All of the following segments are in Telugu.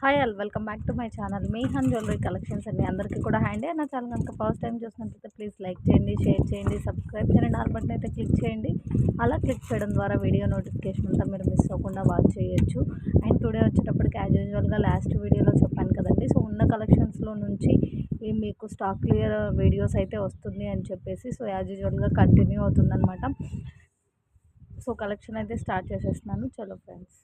Hi all welcome back to my channel మీహాన్ జ్యువెలరీ కలెక్షన్స్ అండి. అందరికీ కూడా హ్యాండ్ నా ఛానల్ కనుక ఫస్ట్ టైం చూసినట్లయితే ప్లీజ్ లైక్ చేయండి, షేర్ చేయండి, సబ్స్క్రైబ్ చేయండి, ఆల్ బటన్ అయితే క్లిక్ చేయండి. అలా క్లిక్ చేయడం ద్వారా వీడియో నోటిఫికేషన్ అంతా మీరు మిస్ అవ్వకుండా వాచ్ చేయొచ్చు. అండ్ టుడే వచ్చేటప్పటికి యాజ్ యూజువల్గా లాస్ట్ వీడియోలో చెప్పాను కదండి, సో ఉన్న కలెక్షన్స్లో నుంచి మీకు స్టాక్ క్లియర్ వీడియోస్ అయితే వస్తుంది అని చెప్పేసి, సో యాజ్ యూజువల్గా కంటిన్యూ అవుతుందన్నమాట. సో కలెక్షన్ అయితే స్టార్ట్ చేసేస్తున్నాను. చలో ఫ్రెండ్స్.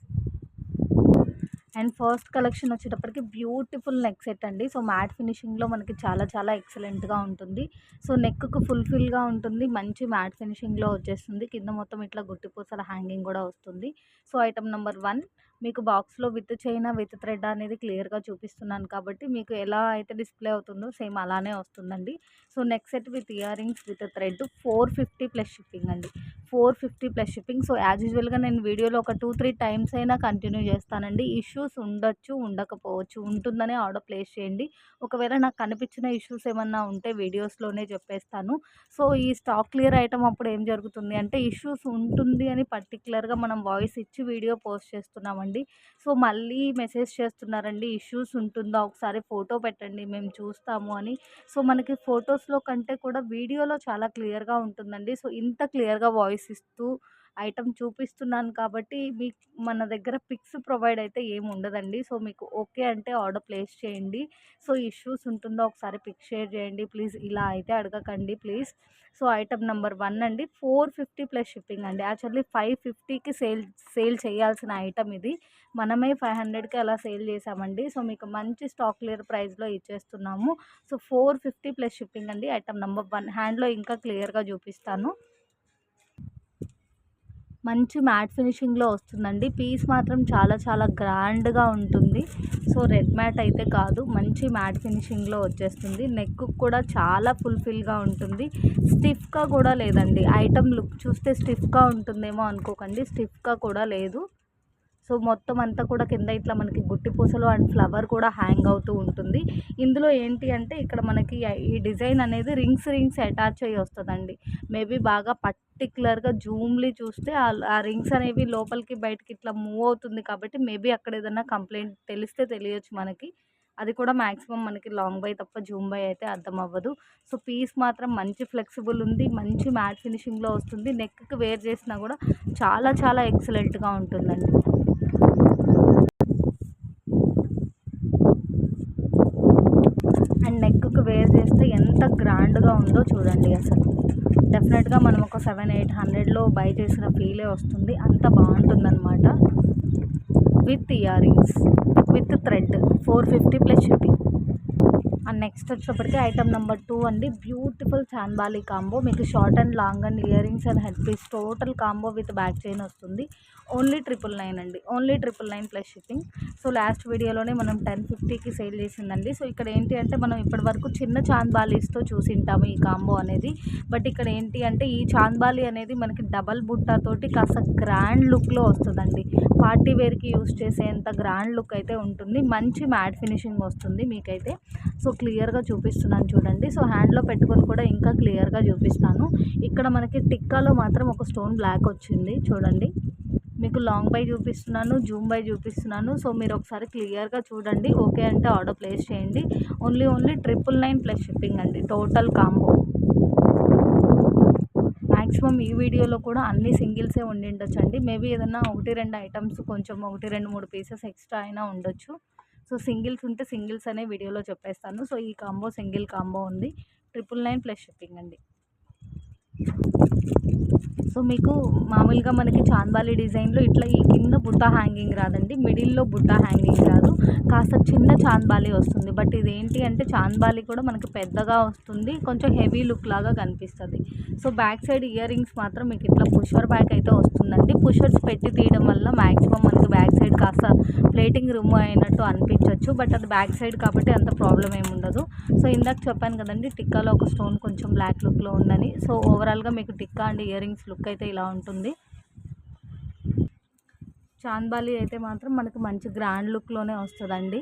అండ్ ఫస్ట్ కలెక్షన్ వచ్చేటప్పటికి బ్యూటిఫుల్ నెక్ సెట్ అండి. సో మ్యాట్ ఫినిషింగ్లో మనకి చాలా ఎక్సలెంట్గా ఉంటుంది. సో నెక్కు ఫుల్ఫిల్గా ఉంటుంది, మంచి మ్యాట్ ఫినిషింగ్లో వచ్చేస్తుంది. కింద మొత్తం ఇట్లా గుట్టిపూసల హ్యాంగింగ్ కూడా వస్తుంది. సో ఐటమ్ నెంబర్ 1 మీకు బాక్స్లో విత్ చైనా విత్ థ్రెడ్ అనేది క్లియర్గా చూపిస్తున్నాను కాబట్టి మీకు ఎలా అయితే డిస్ప్లే అవుతుందో సేమ్ అలానే వస్తుందండి. So neck set with year rings with thread 450 plus shipping అండి. 450 ప్లస్ షిప్పింగ్. సో యాజ్ యూజువల్గా నేను వీడియోలో ఒక 2-3 టైమ్స్ అయినా కంటిన్యూ చేస్తానండి. ఇష్యూస్ ఉండొచ్చు, ఉండకపోవచ్చు, ఉంటుందనే ఆర్డర్ ప్లేస్ చేయండి. ఒకవేళ నాకు కనిపించిన ఇష్యూస్ ఏమన్నా ఉంటే వీడియోస్లోనే చెప్పేస్తాను. సో ఈ స్టాక్ క్లియర్ ఐటమ్ అప్పుడు ఏం జరుగుతుంది అంటే ఇష్యూస్ ఉంటుంది అని పర్టికులర్గా మనం వాయిస్ ఇచ్చి వీడియో పోస్ట్ చేస్తున్నామండి. సో మళ్ళీ మెసేజ్ చేస్తున్నారండి, ఇష్యూస్ ఉంటుందా ఒకసారి ఫోటో పెట్టండి మేము చూస్తాము అని. సో మనకి ఫొటోస్లో కంటే కూడా వీడియోలో చాలా క్లియర్గా ఉంటుందండి. సో ఇంత క్లియర్గా వాయిస్ ఇస్తూ ఐటమ్ చూపిస్తున్నాను కాబట్టి మీకు మన దగ్గర పిక్స్ ప్రొవైడ్ అయితే ఏమి ఉండదండి. సో మీకు ఓకే అంటే ఆర్డర్ ప్లేస్ చేయండి. సో ఇష్యూస్ ఉంటుందో ఒకసారి పిక్ షేర్ చేయండి ప్లీజ్, ఇలా అయితే అడగకండి ప్లీజ్. సో ఐటమ్ నెంబర్ 1 అండి, 450 ప్లస్ షిప్పింగ్ అండి. యాక్చువల్లీ 550కి సేల్ చేయాల్సిన ఐటమ్ ఇది, మనమే 500కి అలా సేల్ చేసామండి. సో మీకు మంచి స్టాక్ క్లియర్ ప్రైస్లో ఇచ్చేస్తున్నాము. సో 450 ప్లస్ షిప్పింగ్ అండి. ఐటమ్ నెంబర్ 1 హ్యాండ్లో ఇంకా క్లియర్గా చూపిస్తాను. మంచి మ్యాట్ ఫినిషింగ్లో వస్తుందండి. పీస్ మాత్రం చాలా గ్రాండ్గా ఉంటుంది. సో రెడ్ మ్యాట్ అయితే కాదు, మంచి మ్యాట్ ఫినిషింగ్లో వచ్చేస్తుంది. నెక్ కూడా చాలా ఫుల్ఫిల్గా ఉంటుంది, స్టిఫ్గా కూడా లేదండి. ఐటమ్ లుక్ చూస్తే స్టిఫ్గా ఉంటుందేమో అనుకోకండి, స్టిఫ్గా కూడా లేదు. సో మొత్తం అంతా కూడా కింద ఇట్లా మనకి గుట్టి పూసలు అండ్ ఫ్లవర్ కూడా హ్యాంగ్ అవుతూ ఉంటుంది. ఇందులో ఏంటి అంటే ఇక్కడ మనకి ఈ డిజైన్ అనేది రింగ్స్ అటాచ్ అయ్యి వస్తుందండి. మేబీ బాగా పర్టికులర్గా జూమ్లీ చూస్తే ఆ రింగ్స్ అనేవి లోపలికి బయటకి ఇట్లా మూవ్ అవుతుంది కాబట్టి మేబీ అక్కడ ఏదైనా కంప్లైంట్ తెలిస్తే తెలియచ్చు మనకి. అది కూడా మ్యాక్సిమం మనకి లాంగ్ బై తప్ప జూమ్ బై అయితే అర్థం అవ్వదు. సో పీస్ మాత్రం మంచి ఫ్లెక్సిబుల్ ఉంది, మంచి మ్యాట్ ఫినిషింగ్లో వస్తుంది. నెక్కి వేర్ చేసినా కూడా చాలా ఎక్సలెంట్గా ఉంటుందండి. అండ్ నెక్కి వేర్ చేస్తే ఎంత గ్రాండ్గా ఉందో చూడండి. అసలు డెఫినెట్గా మనం ఒక 700-800లో బై చేసిన ఫీలే వస్తుంది, అంత బాగుంటుందన్నమాట. With year rings with thread 450 plus shipping. And next వచ్చేటప్పటికి ఐటమ్ నెంబర్ 2 అండి, బ్యూటిఫుల్ చాన్బాలి కాంబో. మీకు short and long and ear rings and head piece total combo with back chain వస్తుంది. ఓన్లీ 999 అండి, only 999 plus shipping. So last వీడియోలోనే మనం 1050కి సేల్ చేసిందండి. సో ఇక్కడ ఏంటి అంటే మనం ఇప్పటి వరకు చిన్న చాన్బాలీస్తో చూసింటాము ఈ కాంబో అనేది. బట్ ఇక్కడ ఏంటి అంటే ఈ చాన్బాలి అనేది మనకి డబల్ బుట్టాతోటి కాస్త గ్రాండ్ లుక్లో వస్తుందండి. పార్టీ వేర్కి యూస్ చేసేంత గ్రాండ్ లుక్ అయితే ఉంటుంది, మంచి మ్యాట్ ఫినిషింగ్ వస్తుంది మీకైతే. సో క్లియర్గా చూపిస్తున్నాను చూడండి. సో హ్యాండ్లో పెట్టుకొని కూడా ఇంకా క్లియర్గా చూపిస్తాను. ఇక్కడ మనకి టిక్కాలో మాత్రం ఒక స్టోన్ బ్లాక్ వచ్చింది చూడండి. మీకు లాంగ్ బై చూపిస్తున్నాను, జూమ్ బై చూపిస్తున్నాను. సో మీరు ఒకసారి క్లియర్గా చూడండి, ఓకే అంటే ఆర్డర్ ప్లేస్ చేయండి. ఓన్లీ 999 ప్లస్ షిప్పింగ్ అండి టోటల్ కాంబో. మ్యాక్సిమం ఈ వీడియోలో కూడా అన్ని సింగిల్సే ఉండిండొచ్చండి. మేబీ ఏదన్నా 1-2 ఐటమ్స్ కొంచెం 1-2-3 పీసెస్ ఎక్స్ట్రా అయినా ఉండొచ్చు. సో సింగిల్స్ ఉంటే సింగిల్స్ అనే వీడియోలో చెప్పేస్తాను. సో ఈ కాంబో సింగిల్ కాంబో ఉంది, 999 ప్లస్ షిప్పింగ్ అండి. సో మీకు మామూలుగా మనకి చాన్బాలి డిజైన్లో ఇట్లా ఈ కింద బుట్ట హ్యాంగింగ్ రాదండి, మిడిల్లో బుట్ట హ్యాంగింగ్ రాదు, కాస్త చిన్న చాన్బాలి వస్తుంది. బట్ ఇదేంటి అంటే చాన్బాలి కూడా మనకి పెద్దగా వస్తుంది, కొంచెం హెవీ లుక్ లాగా కనిపిస్తుంది. So back side ear rings మాత్రం మీకు ఇట్లా పుషర్ బ్యాక్ అయితే వస్తుందండి. పుషర్స్ పెట్టి తీయడం వల్ల మ్యాక్సిమం మనకి బ్యాక్ సైడ్ కాస్త ప్లేటింగ్ రిమూవ్ అయినట్టు అనిపించవచ్చు, బట్ అది బ్యాక్ సైడ్ కాబట్టి అంత ప్రాబ్లం ఏమి ఉండదు. సో ఇందాక చెప్పాను కదండి టిక్కాలో ఒక స్టోన్ కొంచెం బ్లాక్ లుక్లో ఉందని. సో ఓవరాల్గా మీకు tikka and ear rings look అయితే ఇలా ఉంటుంది. చాన్బాలి అయితే మాత్రం మనకి మంచి గ్రాండ్ లుక్లోనే వస్తుందండి.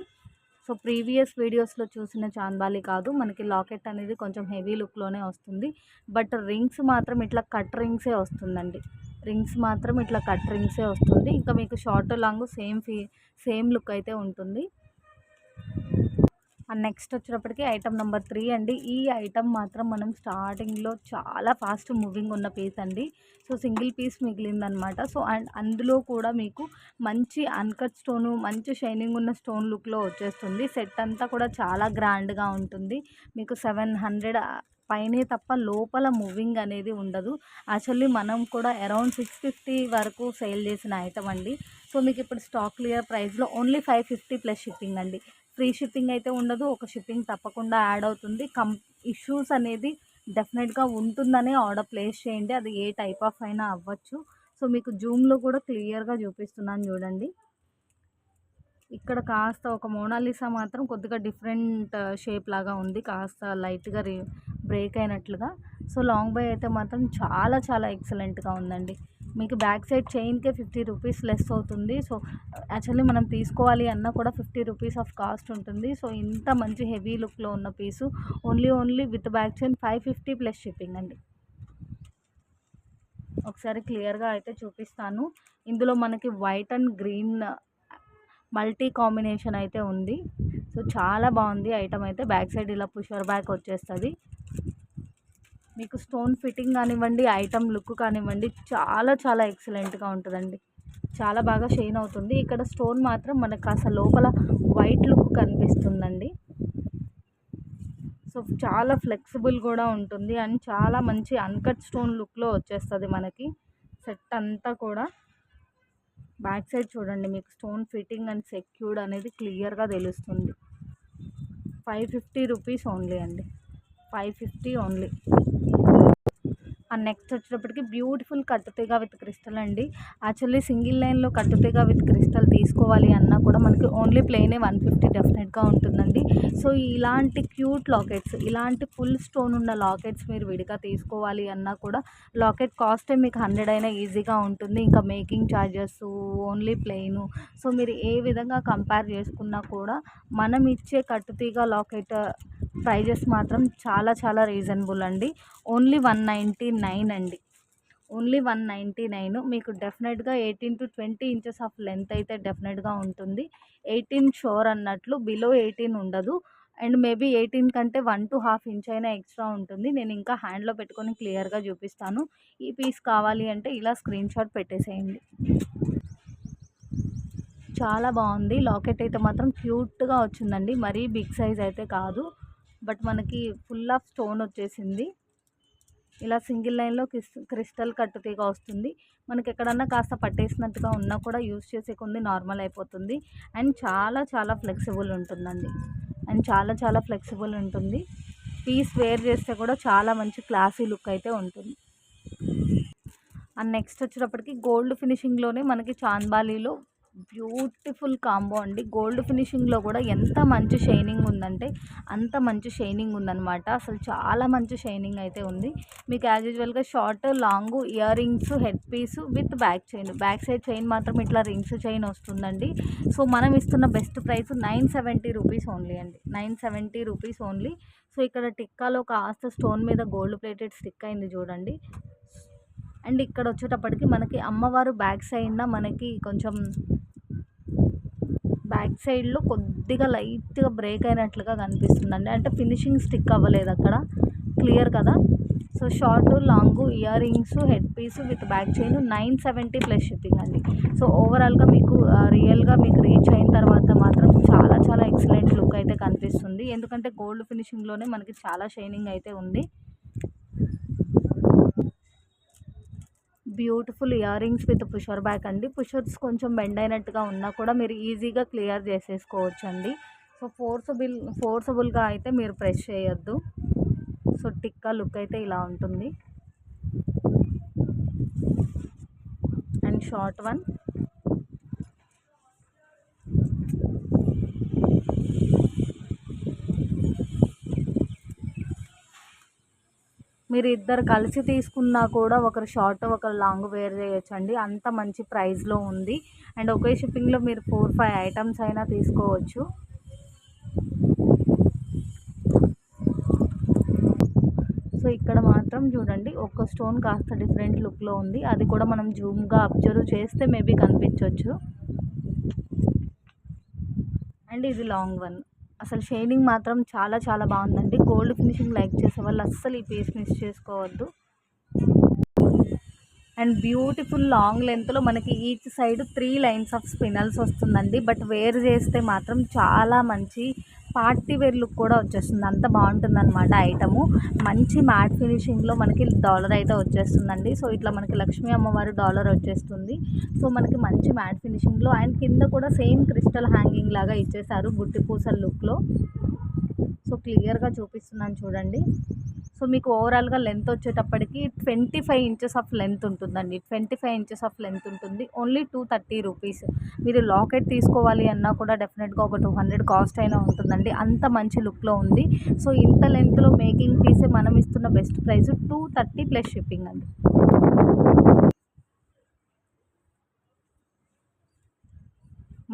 సో ప్రీవియస్ వీడియోస్లో చూసిన చాన్బాలి కాదు, మనకి లాకెట్ అనేది కొంచెం హెవీ లుక్లోనే వస్తుంది. బట్ రింగ్స్ మాత్రం ఇట్లా కట్ రింగ్సే వస్తుందండి. రింగ్స్ మాత్రం ఇట్లా కట్ రింగ్సే వస్తుంది. ఇంకా మీకు షార్ట్ లాంగ్ సేమ్ లుక్ అయితే ఉంటుంది. అండ్ నెక్స్ట్ వచ్చేటప్పటికి ఐటమ్ నెంబర్ 3 అండి. ఈ ఐటమ్ మాత్రం మనం స్టార్టింగ్‌లో చాలా ఫాస్ట్ మూవింగ్ ఉన్న పీస్ అండి. సో, సింగిల్ పీస్ మిగిలిందనమాట. సో, అండ్ అందులో కూడా మీకు మంచి అన్‌కట్ స్టోను, మంచి షైనింగ్ ఉన్న స్టోన్ లుక్‌లో వచ్చేస్తుంది. సెట్ అంతా కూడా చాలా గ్రాండ్‌గా ఉంటుంది. మీకు 700 పైనే తప్ప లోపల మూవింగ్ అనేది ఉండదు. యాక్చువల్లీ మనం కూడా అరౌండ్ 650 వరకు సేల్ చేసిన ఐటమ్ అండి. సో, మీకు ఇప్పుడు స్టాక్ క్లియర్ ప్రైస్‌లో ఓన్లీ 550 ప్లస్ షిప్పింగ్ అండి. ఫ్రీ షిప్పింగ్ అయితే ఉండదు. ఒక షిప్పింగ్ తప్పకుండా యాడ్ అవుతుంది. ఇష్యూస్ అనేది డెఫినెట్‌గా ఉంటుందనే ఆర్డర్ ప్లేస్ చేయండి. అది ఏ టైప్ ఆఫ్ అయినా అవ్వచ్చు. సో, మీకు జూమ్‌లో కూడా క్లియర్‌గా చూపిస్తున్నాను చూడండి. ఇక్కడ కాస్త ఒక మోనాలిసా మాత్రం కొద్దిగా డిఫరెంట్ షేప్ లాగా ఉంది. కాస్త లైట్‌గా బ్రేక్ అయినట్లుగా. సో, లాంగ్ బై అయితే మాత్రం చాలా చాలా ఎక్సలెంట్‌గా ఉందండి. మీకు బ్యాక్ సైడ్ చైన్‌కే 50 రూపీస్ లెస్ అవుతుంది. సో, యాక్చువల్లీ మనం తీసుకోవాలి అన్నా కూడా 50 రూపీస్ ఆఫ్ కాస్ట్ ఉంటుంది. సో, ఇంత మంచి హెవీ లుక్‌లో ఉన్న piece only with back chain 550 plus shipping అండి. ఒకసారి క్లియర్‌గా అయితే చూపిస్తాను. ఇందులో మనకి white and green multi combination అయితే ఉంది. సో, చాలా బాగుంది ఐటమ్ అయితే. బ్యాక్ సైడ్ ఇలా పుషర్ బ్యాక్ వచ్చేస్తుంది. మీకు స్టోన్ ఫిట్టింగ్ కానివ్వండి, ఐటమ్ లుక్ కానివ్వండి, చాలా చాలా ఎక్సలెంట్‌గా ఉంటుందండి. చాలా బాగా షైన్ అవుతుంది. ఇక్కడ స్టోన్ మాత్రం మనకు కాస్త లోపల వైట్ లుక్ కనిపిస్తుందండి. సో, చాలా ఫ్లెక్సిబుల్ కూడా ఉంటుంది అండ్ చాలా మంచి అన్కట్ స్టోన్ లుక్‌లో వచ్చేస్తుంది మనకి సెట్ అంతా కూడా. బ్యాక్ సైడ్ చూడండి, మీకు స్టోన్ ఫిట్టింగ్ అండ్ సెక్యూర్డ్ అనేది క్లియర్‌గా తెలుస్తుంది. 550 రూపీస్ ఓన్లీ అండి. 550 ఓన్లీ. అండ్ నెక్స్ట్ వచ్చేటప్పటికి బ్యూటిఫుల్ కట్టుతీగ విత్ క్రిస్టల్ అండి. యాక్చువల్లీ సింగిల్ లైన్లో కట్టుతీగ విత్ క్రిస్టల్ తీసుకోవాలి అన్నా కూడా మనకి ఓన్లీ ప్లెయినే 150 డెఫినెట్గా ఉంటుందండి. సో, ఇలాంటి క్యూట్ లాకెట్స్, ఇలాంటి ఫుల్ స్టోన్ ఉన్న లాకెట్స్ మీరు విడిగా తీసుకోవాలి అన్నా కూడా లాకెట్ కాస్టే మీకు 100 అయినా ఈజీగా ఉంటుంది. ఇంకా making charges, only plain. So, మీరు ఏ విధంగా కంపేర్ చేసుకున్నా కూడా మనం ఇచ్చే కట్టుతీగ లాకెట్ ప్రైజెస్ మాత్రం చాలా చాలా రీజనబుల్ అండి. ఓన్లీ 199 అండి. ఓన్లీ 199. మీకు డెఫినెట్‌గా 18-20 ఇంచెస్ ఆఫ్ లెంత్ అయితే డెఫినెట్‌గా ఉంటుంది. 18 షూర్ అన్నట్లు, బిలో 18 ఉండదు. అండ్ మేబీ 18 కంటే 1-1/2 ఇంచ్ అయినా ఎక్స్ట్రా ఉంటుంది. నేను ఇంకా హ్యాండ్లో పెట్టుకొని క్లియర్‌గా చూపిస్తాను. ఈ పీస్ కావాలి అంటే ఇలా స్క్రీన్ షాట్ పెట్టేసేయండి. చాలా బాగుంది. లాకెట్ అయితే మాత్రం క్యూట్‌గా వచ్చిందండి. మరీ బిగ్ సైజ్ అయితే కాదు. బట్ మనకి ఫుల్ ఆఫ్ స్టోన్ వచ్చేసింది. ఇలా సింగిల్ లైన్లో క్రిస్టల్ కట్టుతీగ వస్తుంది. మనకి ఎక్కడన్నా కాస్త పట్టేసినట్టుగా ఉన్నా కూడా యూస్ చేసే కొన్ని నార్మల్ అయిపోతుంది. అండ్ చాలా చాలా ఫ్లెక్సిబుల్ ఉంటుందండి. పీస్ వేర్ చేస్తే కూడా చాలా మంచి క్లాసీ లుక్ అయితే ఉంటుంది. అండ్ నెక్స్ట్ వచ్చేటప్పటికి గోల్డ్ ఫినిషింగ్లోనే మనకి చాంద్బాలీలో బ్యూటిఫుల్ కాంబో అండి. గోల్డ్ ఫినిషింగ్లో కూడా ఎంత మంచి షైనింగ్ ఉందంటే అంత మంచి షైనింగ్ ఉందన్నమాట. అసలు చాలా మంచి షైనింగ్ అయితే ఉంది. మీకు యాజ్ యూజువల్గా short, long ear rings, head piece with back chain. Back side chain మాత్రం ఇట్లా రింగ్స్ చైన్ వస్తుందండి. సో, మనం ఇస్తున్న బెస్ట్ ప్రైస్ 970 రూపీస్ ఓన్లీ అండి. 970 రూపీస్ ఓన్లీ. సో, ఇక్కడ టిక్కాలో కాస్త స్టోన్ మీద గోల్డ్ ప్లేటెడ్ స్టిక్ అయింది చూడండి. అండ్ ఇక్కడ వచ్చేటప్పటికి మనకి అమ్మవారు బ్యాక్ సైడ్న మనకి కొంచెం బ్యాక్ సైడ్లో కొద్దిగా లైట్గా బ్రేక్ అయినట్లుగా కనిపిస్తుందండి. అంటే ఫినిషింగ్ స్టిక్ అవ్వలేదు అక్కడ. క్లియర్ కదా. So, short, long ear rings, head piece with back chain 970 plus shipping అండి. సో, ఓవరాల్గా మీకు రియల్గా మీకు రీచ్ అయిన తర్వాత మాత్రం చాలా చాలా ఎక్సలెంట్ లుక్ అయితే కనిపిస్తుంది. ఎందుకంటే గోల్డ్ ఫినిషింగ్లోనే మనకి చాలా షైనింగ్ అయితే ఉంది. Beautiful year rings with pusher back అండి. పుషర్స్ కొంచెం బెండ్ అయినట్టుగా ఉన్నా కూడా మీరు ఈజీగా క్లియర్ చేసేసుకోవచ్చు అండి. సో, ఫోర్సబుల్గా అయితే మీరు ప్రెస్ చేయొద్దు. సో, టిక్కా లుక్ అయితే ఇలా ఉంటుంది. And short one. మీరు ఇద్దరు కలిసి తీసుకున్నా కూడా ఒకరు షార్ట్ ఒకరు లాంగ్ వేర్ చేయొచ్చండి. అంత మంచి ప్రైస్లో ఉంది. అండ్ ఒకే షిప్పింగ్లో మీరు 4-5 ఐటమ్స్ అయినా తీసుకోవచ్చు. సో, ఇక్కడ మాత్రం చూడండి, ఒక్క స్టోన్ కాస్త డిఫరెంట్ లుక్లో ఉంది. అది కూడా మనం జూమ్గా అబ్జర్వ్ చేస్తే మేబీ కనిపించవచ్చు. అండ్ ఇది లాంగ్ వన్. అసలు షైనింగ్ మాత్రం చాలా చాలా బాగుందండి. గోల్డ్ ఫినిషింగ్ లైక్ చేసే వాళ్ళు అస్సలు ఈ పీస్ మిస్ చేసుకోవద్దు. అండ్ బ్యూటిఫుల్ లాంగ్ లెంత్లో మనకి each side 3 lines of spinels వస్తుందండి. బట్ వేర్ చేస్తే మాత్రం చాలా మంచి పార్టీ వేర్ లుక్ కూడా వచ్చేస్తుంది. అంత బాగుంటుందన్నమాట ఐటము. మంచి మ్యాట్ ఫినిషింగ్లో మనకి డాలర్ అయితే వచ్చేస్తుందండి. సో ఇట్లా మనకి లక్ష్మీ అమ్మవారు డాలర్ వచ్చేస్తుంది. సో మనకి మంచి మ్యాట్ ఫినిషింగ్లో అండ్ కింద కూడా సేమ్ క్రిస్టల్ హ్యాంగింగ్ లాగా ఇచ్చేసారు బుట్టి పూసల లుక్లో. సో క్లియర్గా చూపిస్తున్నాను చూడండి. సో మీకు ఓవరాల్గా లెంత్ వచ్చేటప్పటికి 25 ఇంచెస్ ఆఫ్ లెంత్ ఉంటుందండి. 25 ఇంచెస్ ఆఫ్ లెంత్ ఉంటుంది. Only 230 rupees. మీరు లాకెట్ తీసుకోవాలి అన్నా కూడా డెఫినెట్గా ఒక 200 కాస్ట్ అయినా ఉంటుందండి. అంత మంచి లుక్లో ఉంది. సో ఇంత లెంత్లో మేకింగ్ పీసే మనం ఇస్తున్న బెస్ట్ ప్రైస్ 230 ప్లస్ షిప్పింగ్ అండి.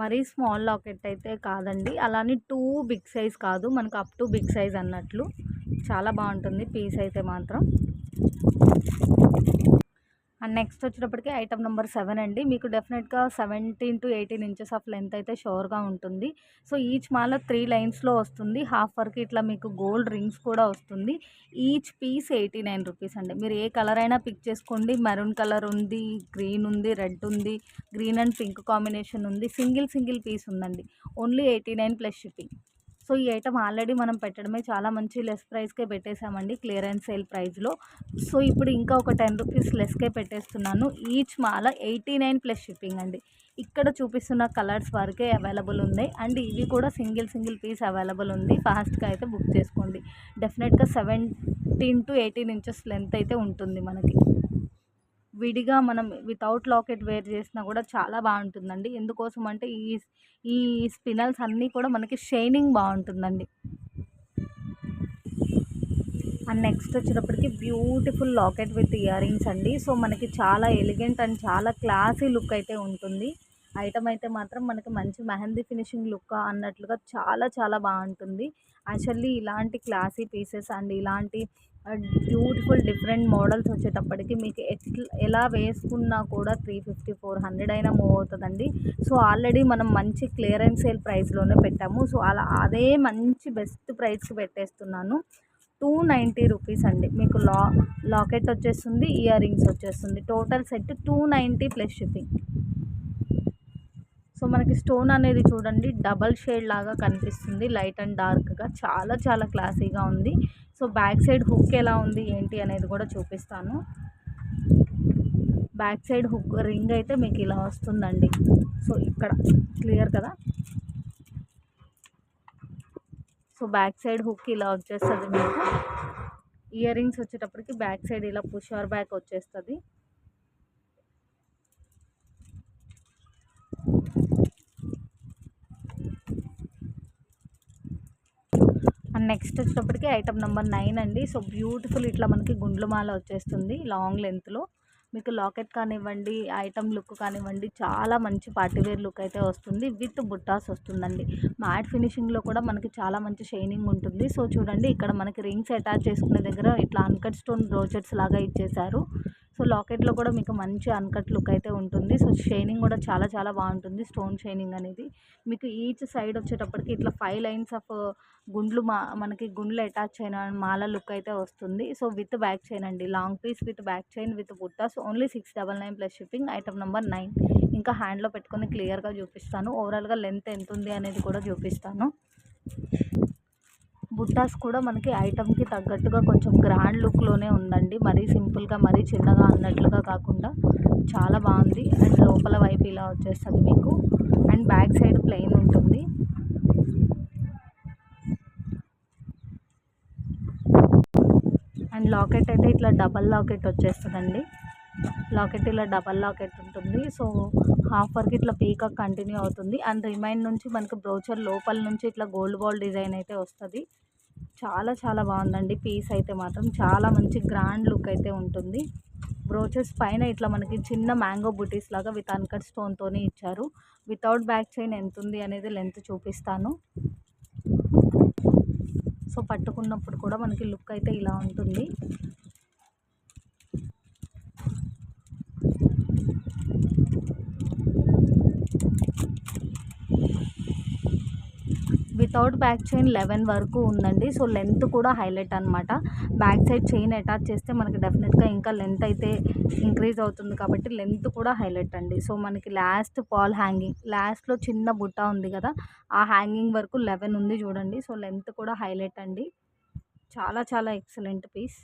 మరీ స్మాల్ లాకెట్ అయితే కాదండి, అలానే టూ బిగ్ సైజ్ కాదు, మనకు అప్ టు బిగ్ సైజ్ అన్నట్లు. చాలా బాగుంటుంది పీస్ అయితే మాత్రం. అండ్ నెక్స్ట్ వచ్చేటప్పటికి ఐటమ్ నెంబర్ 7 అండి. మీకు డెఫినెట్గా 17 to 18 ఇంచెస్ ఆఫ్ లెంత్ అయితే షోర్గా ఉంటుంది. సో ఈచ్ మాల 3 లైన్స్లో వస్తుంది. హాఫ్ వర్క్ ఇట్లా మీకు గోల్డ్ రింగ్స్ కూడా వస్తుంది. ఈచ్ పీస్ 89 రూపీస్ అండి. మీరు ఏ కలర్ అయినా పిక్ చేసుకోండి. మెరూన్ కలర్ ఉంది, గ్రీన్ ఉంది, రెడ్ ఉంది, గ్రీన్ అండ్ పింక్ కాంబినేషన్ ఉంది, సింగిల్ పీస్ ఉందండి. Only 89 plus shipping. సో ఈ ఐటమ్ ఆల్రెడీ మనం పెట్టడమే చాలా మంచి లెస్ ప్రైస్కే పెట్టేశామండి, క్లియరెన్స్ సేల్ ప్రైస్లో. సో ఇప్పుడు ఇంకా ఒక 10 రూపీస్ లెస్కే పెట్టేస్తున్నాను. ఈచ్ మాల 89 ప్లస్ షిప్పింగ్ అండి. ఇక్కడ చూపిస్తున్న కలర్స్ వరకే అవైలబుల్ ఉంది అండ్ ఇవి కూడా సింగిల్ పీస్ అవైలబుల్ ఉంది. ఫాస్ట్గా అయితే బుక్ చేసుకోండి. డెఫినెట్గా 17 to 18 ఇంచెస్ లెంత్ అయితే ఉంటుంది మనకి. విడిగా మనం వితౌట్ లాకెట్ వేర్ చేసినా కూడా చాలా బాగుంటుందండి. ఎందుకోసం అంటే ఈ స్పినల్స్ అన్నీ కూడా మనకి షైనింగ్ బాగుంటుందండి. అండ్ నెక్స్ట్ వచ్చేటప్పటికి beautiful locket with ear rings అండి. సో మనకి చాలా ఎలిగెంట్ అండ్ చాలా క్లాసీ లుక్ అయితే ఉంటుంది. ఐటమ్ అయితే మాత్రం మనకి మంచి మెహందీ ఫినిషింగ్ లుక్ అన్నట్లుగా చాలా బాగుంటుంది. యాక్చువల్లీ ఇలాంటి క్లాసీ పీసెస్ అండ్ ఇలాంటి బ్యూటిఫుల్ డిఫరెంట్ మోడల్స్ వచ్చేటప్పటికి మీకు ఎలా వేసుకున్నా కూడా 350-400 అయినా మూవ్ అవుతుందండి. సో ఆల్రెడీ మనం మంచి క్లియరెన్స్ సేల్ ప్రైస్లోనే పెట్టాము. సో అదే మంచి బెస్ట్ ప్రైస్కి పెట్టేస్తున్నాను. 290 రూపీస్ అండి. మీకు లాకెట్ వచ్చేస్తుంది, ఇయర్ రింగ్స్ వచ్చేస్తుంది. Total set 290 plus shipping. So మనకి స్టోన్ అనేది చూడండి డబల్ షేడ్ లాగా కనిపిస్తుంది, లైట్ అండ్ డార్క్గా. చాలా క్లాసీగా ఉంది. సో బ్యాక్ సైడ్ హుక్ ఎలా ఉంది ఏంటి అనేది కూడా చూపిస్తాను. బ్యాక్ సైడ్ హుక్ రింగ్ అయితే మీకు ఇలా వస్తుందండి. సో ఇక్కడ క్లియర్ కదా. సో బ్యాక్ సైడ్ హుక్ ఇలా వచ్చేస్తుంది మీకు. ఇయర్ రింగ్స్ వచ్చేటప్పటికి బ్యాక్ సైడ్ ఇలా పుషర్ బ్యాక్ వచ్చేస్తుంది. అండ్ నెక్స్ట్ వచ్చేటప్పటికి ఐటమ్ నెంబర్ 9 అండి. సో బ్యూటిఫుల్ ఇట్లా మనకి గుండ్లు మాల వచ్చేస్తుంది లాంగ్ లెంత్లో. మీకు లాకెట్ కానివ్వండి, ఐటమ్ లుక్ కానివ్వండి, చాలా మంచి పార్టీవేర్ లుక్ అయితే వస్తుంది. విత్ బుట్టాస్ వస్తుందండి. మ్యాట్ ఫినిషింగ్లో కూడా మనకి చాలా మంచి షైనింగ్ ఉంటుంది. సో చూడండి ఇక్కడ మనకి రింగ్స్ అటాచ్ చేసుకునే దగ్గర ఇట్లా అన్కట్ స్టోన్ బ్రోచెట్స్ లాగా ఇచ్చేసారు. సో లాకెట్లో కూడా మీకు మంచి అన్కట్ లుక్ అయితే ఉంటుంది. సో షైనింగ్ కూడా చాలా బాగుంటుంది, స్టోన్ షైనింగ్ అనేది. మీకు ఈచ్ సైడ్ వచ్చేటప్పటికి ఇట్లా 5 లైన్స్ ఆఫ్ గుండ్లు మనకి గుండ్లు అటాచ్ అయిన మాల లుక్ అయితే వస్తుంది. సో విత్ బ్యాక్ చైన్ అండి, long piece with back chain with బుట్టాస్. Only 699 plus shipping. Item number 9 ఇంకా హ్యాండ్లో పెట్టుకొని క్లియర్గా చూపిస్తాను. ఓవరాల్గా లెంత్ ఎంత ఉంది అనేది కూడా చూపిస్తాను. బుట్టాస్ కూడా మనకి ఐటమ్కి తగ్గట్టుగా కొంచెం గ్రాండ్ లుక్లోనే ఉందండి. మరీ సింపుల్గా మరీ చిన్నగా అన్నట్లుగా కాకుండా చాలా బాగుంది. అండ్ లోపల వైపు ఇలా వచ్చేస్తుంది మీకు. అండ్ బ్యాక్ సైడ్ ప్లెయిన్ ఉంటుంది. అండ్ లాకెట్ అయితే ఇట్లా డబల్ లాకెట్ వచ్చేస్తుందండి. లాకెట్ ఇలా డబల్ లాకెట్ ఉంటుంది. సో హాఫ్ వర్క్ ఇట్లా పీకాక్ కంటిన్యూ అవుతుంది. అండ్ రిమైండ్ నుంచి మనకు బ్రోచర్ లోపల నుంచి ఇట్లా గోల్డ్ బాల్ డిజైన్ అయితే వస్తుంది. చాలా బాగుందండి పీస్ అయితే మాత్రం. చాలా మంచి గ్రాండ్ లుక్ అయితే ఉంటుంది. బ్రోచెస్ పైన ఇట్లా మనకి చిన్న మ్యాంగో బుటీస్ లాగా విత్ అన్కట్ స్టోన్తోనే ఇచ్చారు. వితౌట్ బ్యాక్ చైన్ ఎంత ఉంది అనేది లెంత్ చూపిస్తాను. సో పట్టుకున్నప్పుడు కూడా మనకి లుక్ అయితే ఇలా ఉంటుంది. వితౌట్ బ్యాక్ చైన్ 11 వరకు ఉందండి. సో లెంత్ కూడా హైలైట్ అనమాట. బ్యాక్ సైడ్ చైన్ అటాచ్ చేస్తే మనకి డెఫినెట్గా ఇంకా లెంత్ అయితే ఇంక్రీజ్ అవుతుంది కాబట్టి లెంత్ కూడా హైలైట్ అండి. సో మనకి లాస్ట్ పాల్ హ్యాంగింగ్ లాస్ట్లో చిన్న బుట్ట ఉంది కదా, ఆ హ్యాంగింగ్ వరకు 11 ఉంది చూడండి. సో లెంత్ కూడా హైలైట్ అండి. చాలా చాలా excellent piece.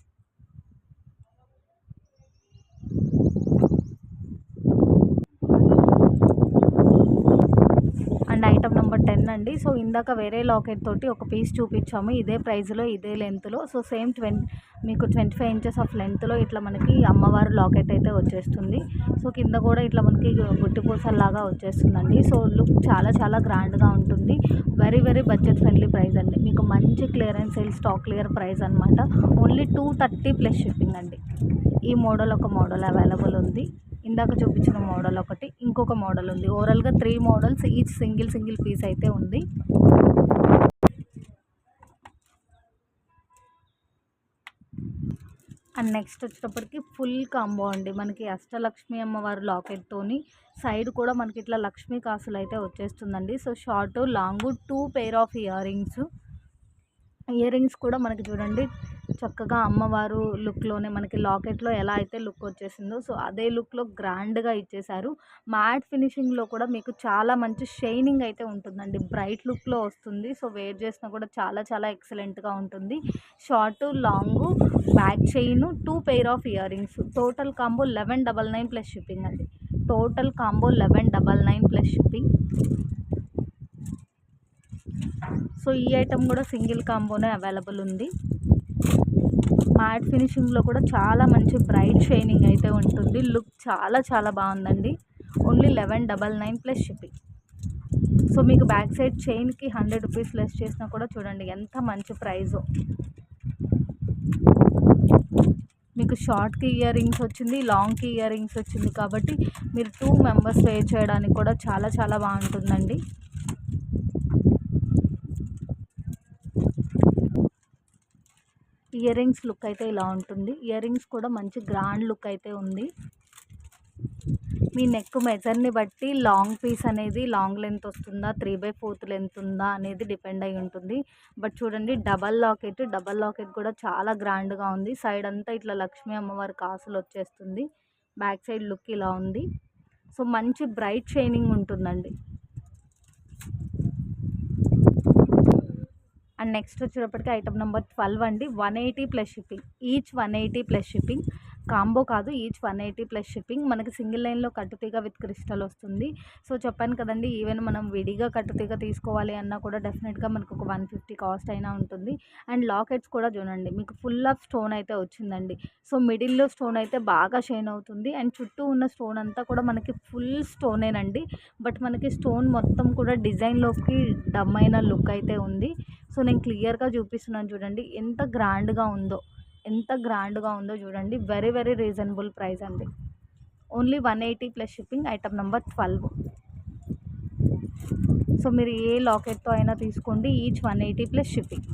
And item number 10 అండి. సో ఇందాక వేరే లాకెట్ తోటి ఒక పీస్ చూపించాము ఇదే ప్రైస్లో ఇదే లెంత్లో. సో సేమ్ మీకు 25 ఇంచెస్ ఆఫ్ లెంత్లో ఇట్లా మనకి అమ్మవారు లాకెట్ అయితే వచ్చేస్తుంది. సో కింద కూడా ఇట్లా మనకి గుట్టి పూసల్లాగా వచ్చేస్తుందండి. సో లుక్ చాలా చాలా గ్రాండ్గా ఉంటుంది. Very very budget friendly price అండి. మీకు మంచి clearance sale stock clear price అనమాట. ఓన్లీ 230 ప్లస్ షిప్పింగ్ అండి. ఈ మోడల్ ఒక మోడల్ అవైలబుల్ ఉంది. ఇందాక చూపించిన మోడల్ ఒకటి, ఇంకొక మోడల్ ఉంది. ఓవరాల్గా 3 మోడల్స్, ఈచ్ సింగిల్ పీస్ అయితే ఉంది. అండ్ నెక్స్ట్ వచ్చేటప్పటికి ఫుల్ కాంబో అండి. మనకి అష్టలక్ష్మి అమ్మవారి లాకెట్తోని సైడ్ కూడా మనకి ఇట్లా లక్ష్మీ కాసులు అయితే వచ్చేస్తుందండి. So short long 2 pair of ear rings కూడా మనకి చూడండి చక్కగా అమ్మవారు లుక్లోనే మనకి లాకెట్లో ఎలా అయితే లుక్ వచ్చేసిందో సో అదే లుక్లో గ్రాండ్గా ఇచ్చేసారు. మ్యాట్ ఫినిషింగ్లో కూడా మీకు చాలా మంచి షైనింగ్ అయితే ఉంటుందండి. బ్రైట్ లుక్లో వస్తుంది. సో వేర్ చేసినా కూడా చాలా చాలా ఎక్సలెంట్గా ఉంటుంది. Short long back chain 2 pair of earrings. Total combo 1199 plus shipping అండి. Total combo 1199 plus shipping. So ఈ ఐటమ్ కూడా సింగిల్ కాంబోనే అవైలబుల్ ఉంది. మ్యాట్ ఫినిషింగ్లో కూడా చాలా మంచి బ్రైట్ షైనింగ్ అయితే ఉంటుంది. లుక్ చాలా చాలా బాగుందండి. Only 1199 plus shipping. సో మీకు బ్యాక్ సైడ్ చైన్కి 100 రూపీస్ లెస్ చేసినా కూడా చూడండి ఎంత మంచి ప్రైజో. మీకు షార్ట్కి ఇయర్ రింగ్స్ వచ్చింది, లాంగ్కి ఇయర్ రింగ్స్ వచ్చింది కాబట్టి మీరు 2 మెంబర్స్ వేర్ చేయడానికి కూడా చాలా చాలా బాగుంటుందండి. ఇయర్ రింగ్స్ లుక్ అయితే ఇలా ఉంటుంది. ఇయర్ రింగ్స్ కూడా మంచి గ్రాండ్ లుక్ అయితే ఉంది. మీ నెక్ మెజర్ని బట్టి లాంగ్ పీస్ అనేది లాంగ్ లెంత్ వస్తుందా 3/4 లెంత్ ఉందా అనేది డిపెండ్ అయి ఉంటుంది. బట్ చూడండి డబల్ లాకెట్ కూడా చాలా గ్రాండ్గా ఉంది. సైడ్ అంతా ఇట్లా లక్ష్మీ అమ్మవారి కాసులు వచ్చేస్తుంది. బ్యాక్ సైడ్ లుక్ ఇలా ఉంది. సో మంచి బ్రైట్ షైనింగ్ ఉంటుందండి. అండ్ నెక్స్ట్ వచ్చేటప్పటికి ఐటమ్ నెంబర్ 12 అండి. 180 plus shipping. Each 180 plus shipping. Combo కాదు, ఈచ్ 180 ప్లస్ షిప్పింగ్. మనకి సింగిల్ లైన్లో కట్టుతీగ విత్ క్రిస్టల్ వస్తుంది. సో చెప్పాను కదండి, ఈవెన్ మనం విడిగా కట్టుతీగ తీసుకోవాలి అన్నా కూడా డెఫినెట్గా మనకు ఒక 150 కాస్ట్ అయినా ఉంటుంది. అండ్ లాకెట్స్ కూడా చూడండి మీకు ఫుల్ ఆఫ్ స్టోన్ అయితే వచ్చిందండి. సో మిడిల్లో స్టోన్ అయితే బాగా షైన్ అవుతుంది. అండ్ చుట్టూ ఉన్న స్టోన్ అంతా కూడా మనకి ఫుల్ స్టోనేనండి. బట్ మనకి స్టోన్ మొత్తం కూడా డిజైన్లోకి డమ్ అయిన లుక్ అయితే ఉంది. సో నేను క్లియర్గా చూపిస్తున్నాను చూడండి ఎంత గ్రాండ్గా ఉందో చూడండి. వెరీ వెరీ రీజనబుల్ ప్రైస్ అండి. Only 180 plus shipping. Item number 12. So మీరు ఏ లాకెట్తో అయినా తీసుకోండి, ఈచ్ 180 ప్లస్ షిప్పింగ్.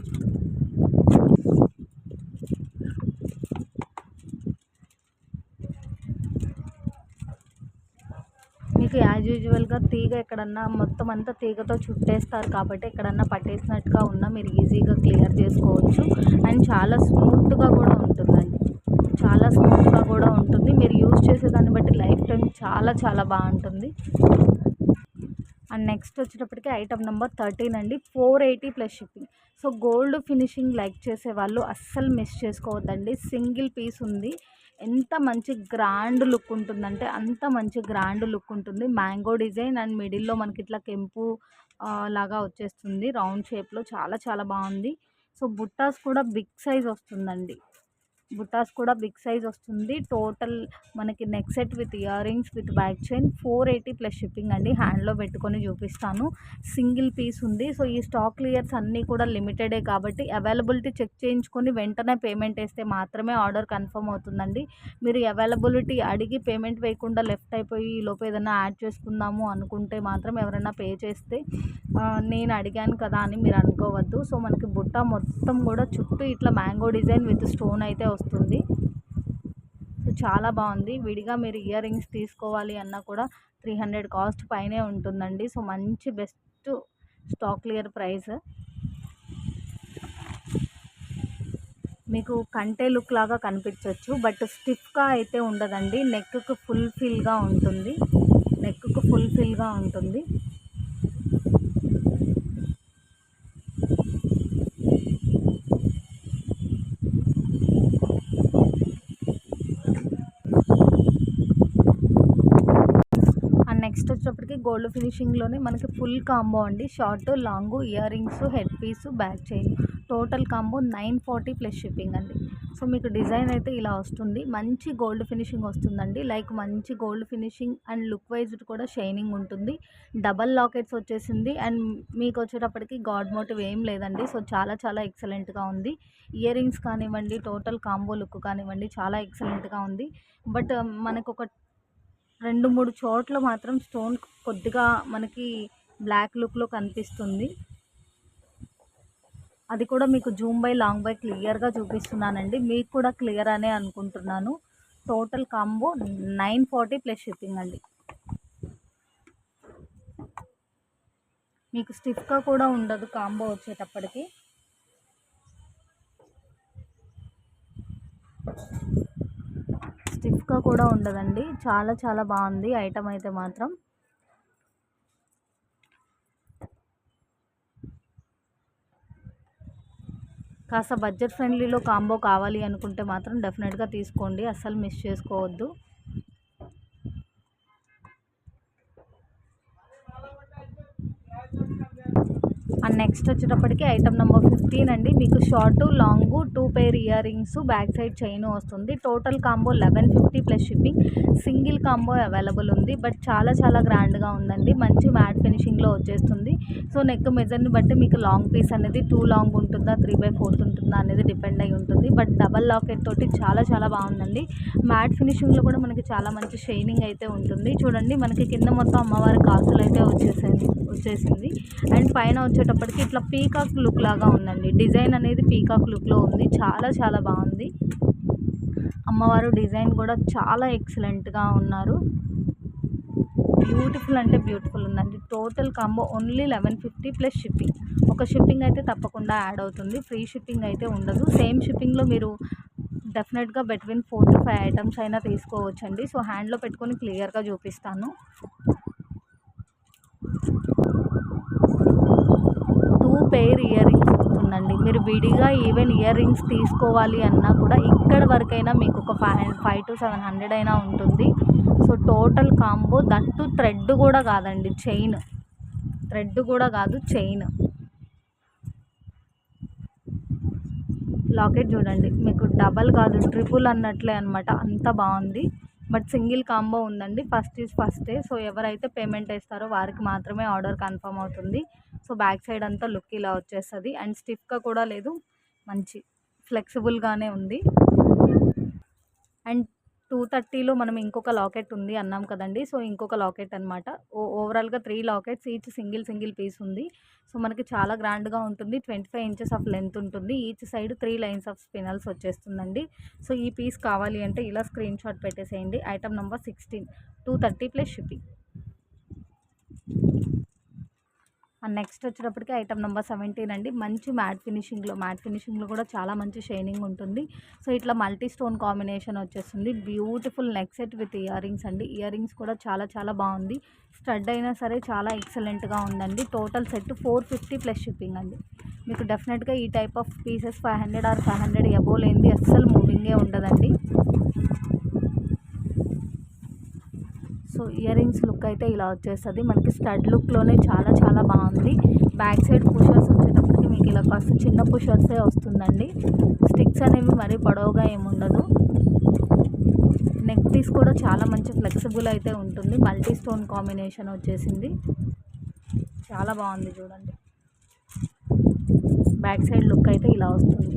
మీకు యాజ్ యూజువల్గా తీగ ఎక్కడన్నా మొత్తం అంతా తీగతో చుట్టేస్తారు కాబట్టి ఎక్కడన్నా పట్టేసినట్టుగా ఉన్నా మీరు ఈజీగా క్లియర్ చేసుకోవచ్చు. అండ్ చాలా స్మూత్గా కూడా ఉంటుందండి. మీరు యూజ్ చేసేదాన్ని బట్టి లైఫ్ టైం చాలా చాలా బాగుంటుంది. అండ్ నెక్స్ట్ వచ్చేటప్పటికి ఐటమ్ నెంబర్ 13 అండి. 480 plus shipping. So gold finishing like చేసే వాళ్ళు అస్సలు మిస్ చేసుకోవద్దండి. సింగిల్ పీస్ ఉంది. ఎంత మంచి గ్రాండ్ లుక్ ఉంటుందంటే అంత మంచి గ్రాండ్ లుక్ ఉంటుంది. మ్యాంగో డిజైన్ అండ్ మిడిల్లో మనకి ఇట్లా కెంపు లాగా వచ్చేస్తుంది రౌండ్ షేప్లో. చాలా చాలా బాగుంది. సో బుట్టాస్ కూడా బిగ్ సైజ్ వస్తుంది. టోటల్ మనకి neck set with year rings with back chain 480 plus shipping అండి. హ్యాండ్లో పెట్టుకొని చూపిస్తాను. సింగిల్ పీస్ ఉంది. సో ఈ స్టాక్ క్లియర్స్ అన్నీ కూడా లిమిటెడే కాబట్టి అవైలబిలిటీ చెక్ చేయించుకొని వెంటనే పేమెంట్ వేస్తే మాత్రమే ఆర్డర్ కన్ఫర్మ్ అవుతుందండి. మీరు అవైలబిలిటీ అడిగి పేమెంట్ వేయకుండా లెఫ్ట్ అయిపోయి ఈ లోపు ఏదైనా యాడ్ చేసుకుందాము అనుకుంటే మాత్రం ఎవరైనా పే చేస్తే నేను అడిగాను కదా అని మీరు అనుకోవద్దు. సో మనకి బుట్ట మొత్తం కూడా చుట్టూ ఇట్లా మ్యాంగో డిజైన్ విత్ స్టోన్ అయితే వస్తుంది. సో చాలా బాగుంది. విడిగా మీరు ఇయర్ రింగ్స్ తీసుకోవాలి అన్నా కూడా 300 కాస్ట్ పైనే ఉంటుందండి. సో మంచి బెస్ట్ స్టాక్ క్లియర్ ప్రైస్. మీకు కంటే లుక్ లాగా కనిపించవచ్చు, బట్ స్టిఫ్గా అయితే ఉండదండి. నెక్కు ఫుల్ఫిల్గా ఉంటుంది. అండ్ నెక్స్ట్ వచ్చేటప్పటికి గోల్డ్ ఫినిషింగ్లోనే మనకి ఫుల్ కాంబో అండి. Short, long, ear rings, head piece, back chain, total combo 940 plus shipping అండి. సో మీకు డిజైన్ అయితే ఇలా వస్తుంది. మంచి గోల్డ్ ఫినిషింగ్ వస్తుందండి. లైక్ మంచి gold finishing and look wise కూడా షైనింగ్ ఉంటుంది. డబల్ లాకెట్స్ వచ్చేసింది. అండ్ మీకు వచ్చేటప్పటికి గాడ్ మోటివ్ ఏం లేదండి. సో చాలా చాలా ఎక్సలెంట్గా ఉంది. ఇయర్ రింగ్స్ కానివ్వండి, టోటల్ కాంబో లుక్ కానివ్వండి, చాలా ఎక్సలెంట్గా ఉంది. బట్ మనకు ఒక 2-3 చోట్ల మాత్రం స్టోన్ కొద్దిగా మనకి బ్లాక్ లుక్లో కనిపిస్తుంది. అది కూడా మీకు జూమ్ బై లాంగ్ బై క్లియర్గా చూపిస్తున్నానండి. మీకు కూడా క్లియర్ అనే అనుకుంటున్నాను. టోటల్ కాంబో 940 ప్లస్ షిప్పింగ్ అండి. మీకు స్టిఫ్గా కూడా ఉండదు కాంబో వచ్చేటప్పటికి. స్టిఫ్గా కూడా ఉండదండి. చాలా చాలా బాగుంది ఐటమ్ అయితే మాత్రం. కాస్త బడ్జెట్ ఫ్రెండ్లీలో కాంబో కావాలి అనుకుంటే మాత్రం డెఫినెట్గా తీసుకోండి, అస్సలు మిస్ చేసుకోవద్దు. అండ్ నెక్స్ట్ వచ్చేటప్పటికి ఐటమ్ నెంబర్ 15 అండి. మీకు short, long, 2 pair earrings, back side chain వస్తుంది. Total combo 1150 plus shipping. Single combo available ఉంది, బట్ చాలా చాలా గ్రాండ్గా ఉందండి. మంచి మ్యాట్ ఫినిషింగ్లో వచ్చేస్తుంది. సో నెక్ మెజర్ని బట్టి మీకు లాంగ్ పీస్ అనేది 2 లాంగ్ ఉంటుందా, 3/4 ఉంటుందా అనేది డిపెండ్ అయి ఉంటుంది. బట్ డబల్ లాకెట్ తోటి చాలా చాలా బాగుందండి. మ్యాట్ ఫినిషింగ్లో కూడా మనకి చాలా మంచి షైనింగ్ అయితే ఉంటుంది. చూడండి మనకి కింద మొత్తం అమ్మవారి కాసులు అయితే వచ్చేసింది. అండ్ పైన వచ్చేటప్పటికి ఇట్లా పీకాక్ లుక్ లాగా ఉందండి. డిజైన్ అనేది పీకాక్ లుక్లో ఉంది. చాలా చాలా బాగుంది. అమ్మవారు డిజైన్ కూడా చాలా ఎక్సలెంట్గా ఉన్నారు. బ్యూటిఫుల్ అంటే బ్యూటిఫుల్ ఉందండి. Total combo only 1150 plus shipping. ఒక షిప్పింగ్ అయితే తప్పకుండా యాడ్ అవుతుంది, ఫ్రీ షిప్పింగ్ అయితే ఉండదు. సేమ్ షిప్పింగ్లో మీరు డెఫినెట్గా బిట్వీన్ 4 to 5 ఐటమ్స్ అయినా తీసుకోవచ్చండి. సో హ్యాండ్లో పెట్టుకొని క్లియర్గా చూపిస్తాను. 2 పెయిర్ ఇయర్ రింగ్స్ వస్తుందండి. మీరు విడిగా ఈవెన్ ఇయర్ రింగ్స్ తీసుకోవాలి అన్నా కూడా ఇక్కడ వరకైనా మీకు ఒక 500 to 700 అయినా ఉంటుంది. So total combo that thread కూడా కాదండి, చైన్. థ్రెడ్ కూడా కాదు, చైన్. లాకెట్ చూడండి మీకు డబల్ కాదు, ట్రిపుల్ అన్నట్లే అనమాట. అంత బాగుంది. బట్ సింగిల్ కాంబో ఉందండి. ఫస్ట్ ఈజ్ ఫస్టే. సో ఎవరైతే పేమెంట్ వేస్తారో వారికి మాత్రమే ఆర్డర్ కన్ఫర్మ్ అవుతుంది. సో బ్యాక్ సైడ్ అంతా లుక్ ఇలా వచ్చేస్తుంది. అండ్ స్టిఫ్గా కూడా లేదు, మంచి ఫ్లెక్సిబుల్గానే ఉంది. అండ్ 230లో మనం ఇంకొక లాకెట్ ఉంది అన్నాం కదండి. సో ఇంకొక లాకెట్ అనమాట. ఓవరాల్గా 3 లాకెట్స్, ఈచ్ సింగిల్ పీస్ ఉంది. సో మనకి చాలా గ్రాండ్గా ఉంటుంది. 25 ఇంచెస్ ఆఫ్ లెంత్ ఉంటుంది. ఈచ్ సైడ్ 3 లైన్స్ ఆఫ్ స్పినల్స్ వచ్చేస్తుందండి. సో ఈ పీస్ కావాలి అంటే ఇలా స్క్రీన్ షాట్ పెట్టేసేయండి. Item number 16, 230 plus shipping. And next వచ్చేటప్పటికి ఐటమ్ నెంబర్ 17 అండి. మంచి మ్యాట్ ఫినిషింగ్లో కూడా చాలా మంచి షైనింగ్ ఉంటుంది. సో ఇట్లా మల్టీ స్టోన్ కాంబినేషన్ వచ్చేస్తుంది. Beautiful neck set with ear rings అండి. ఇయర్ రింగ్స్ కూడా చాలా చాలా బాగుంది. స్టడ్ అయినా సరే చాలా ఎక్సలెంట్గా ఉందండి. టోటల్ సెట్ 450 ప్లస్ షిప్పింగ్ అండి. మీకు డెఫినెట్గా ఈ type of pieces 500 or 500 above లేనిది అస్సలు మూవింగే ఉండదండి. సో ఇయర్ రింగ్స్ లుక్ అయితే ఇలా వచ్చేస్తుంది. మనకి స్టడ్ లుక్లోనే చాలా చాలా బాగుంది. బ్యాక్ సైడ్ పుషర్స్ వచ్చేటప్పటికి మీకు ఇలా కాస్త చిన్న పుషర్సే వస్తుందండి. స్టిక్స్ అనేవి మరీ పొడవుగా ఏముండదు. నెక్ పీస్ కూడా చాలా మంచి ఫ్లెక్సిబుల్ అయితే ఉంటుంది. మల్టీ స్టోన్ కాంబినేషన్ వచ్చేసింది. చాలా బాగుంది చూడండి. బ్యాక్ సైడ్ లుక్ అయితే ఇలా వస్తుంది.